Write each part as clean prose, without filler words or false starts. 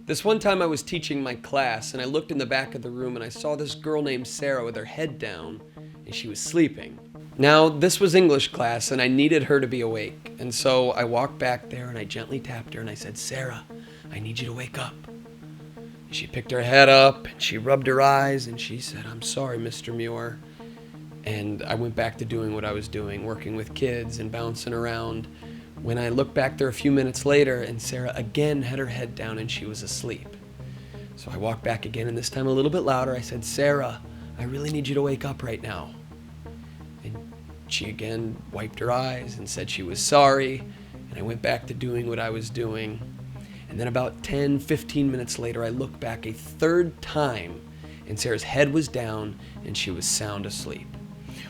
This one time I was teaching my class and I looked in the back of the room and I saw this girl named Sarah with her head down and she was sleeping. Now, this was English class and I needed her to be awake. And so I walked back there and I gently tapped her and I said, "Sarah, I need you to wake up." And she picked her head up and she rubbed her eyes and she said, "I'm sorry, Mr. Muir." And I went back to doing what I was doing, working with kids and bouncing around. When I looked back there a few minutes later, and Sarah again had her head down and she was asleep. So I walked back again, and this time a little bit louder. I said, "Sarah, I really need you to wake up right now." And she again wiped her eyes and said she was sorry, and I went back to doing what I was doing. And then about 10, 15 minutes later, I looked back a third time, and Sarah's head was down and she was sound asleep.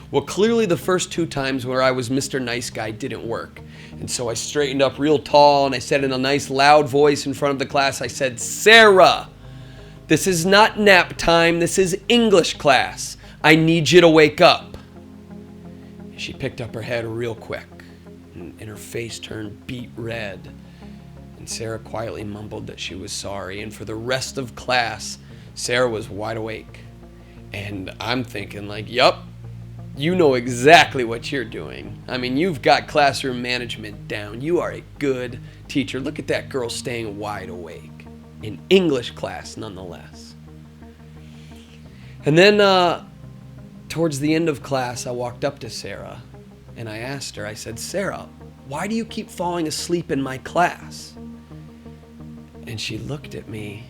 Well, clearly the first two times where I was Mr. Nice Guy didn't work. And so I straightened up real tall and I said in a nice loud voice in front of the class, I said, "Sarah, this is not nap time, this is English class. I need you to wake up." She picked up her head real quick and her face turned beet red. And Sarah quietly mumbled that she was sorry. And for the rest of class, Sarah was wide awake. And I'm thinking like, yup. You know exactly what you're doing. I mean, you've got classroom management down. You are a good teacher. Look at that girl staying wide awake. In English class, nonetheless. And then, towards the end of class, I walked up to Sarah and I asked her, I said, "Sarah, why do you keep falling asleep in my class?" And she looked at me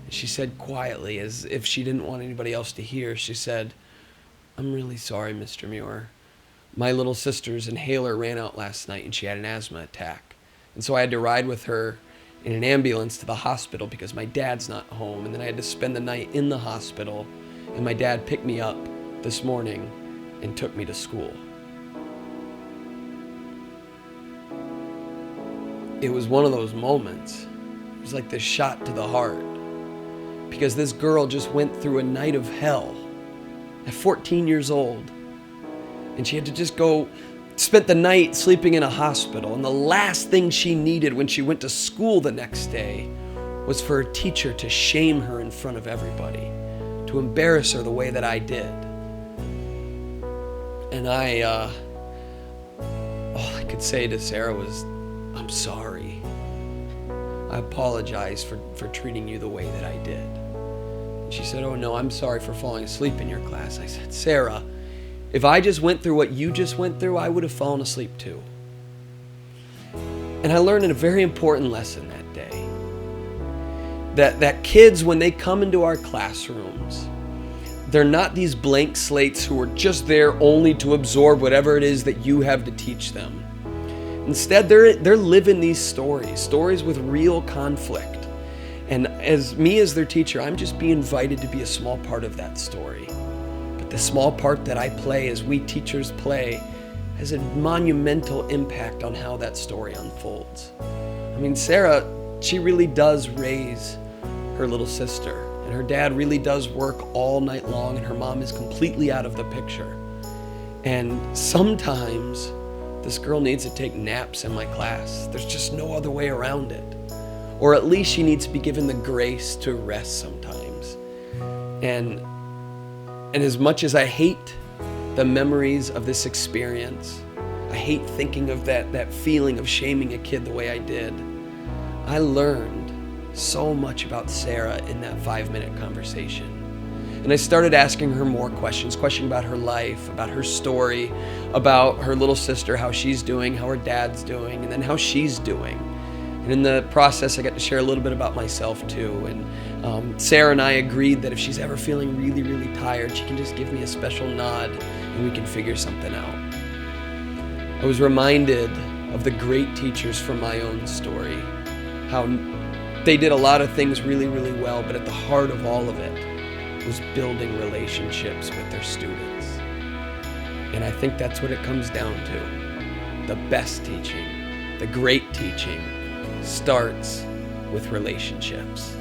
and she said quietly, as if she didn't want anybody else to hear, she said, "I'm really sorry, Mr. Muir. My little sister's inhaler ran out last night and she had an asthma attack. And so I had to ride with her in an ambulance to the hospital because my dad's not home. And then I had to spend the night in the hospital. And my dad picked me up this morning and took me to school." It was one of those moments. It was like this shot to the heart. Because this girl just went through a night of hell at 14 years old. And she had to just spent the night sleeping in a hospital. And the last thing she needed when she went to school the next day was for a teacher to shame her in front of everybody, to embarrass her the way that I did. And all I could say to Sarah was, "I'm sorry. I apologize for treating you the way that I did." She said, "Oh no, I'm sorry for falling asleep in your class." I said, "Sarah, if I just went through what you just went through, I would have fallen asleep too." And I learned a very important lesson that day. That kids, when they come into our classrooms, they're not these blank slates who are just there only to absorb whatever it is that you have to teach them. Instead, they're living these stories with real conflict. And as their teacher, I'm just being invited to be a small part of that story. But the small part that I play, as we teachers play, has a monumental impact on how that story unfolds. I mean, Sarah, she really does raise her little sister. And her dad really does work all night long, and her mom is completely out of the picture. And sometimes this girl needs to take naps in my class. There's just no other way around it. Or at least she needs to be given the grace to rest sometimes. And as much as I hate the memories of this experience, I hate thinking of that feeling of shaming a kid the way I did, I learned so much about Sarah in that 5-minute conversation. And I started asking her more questions about her life, about her story, about her little sister, how she's doing, how her dad's doing, and then how she's doing. And in the process, I got to share a little bit about myself too. And Sarah and I agreed that if she's ever feeling really, really tired, she can just give me a special nod and we can figure something out. I was reminded of the great teachers from my own story, how they did a lot of things really, really well, but at the heart of all of it was building relationships with their students. And I think that's what it comes down to. The best teaching, the great teaching, starts with relationships.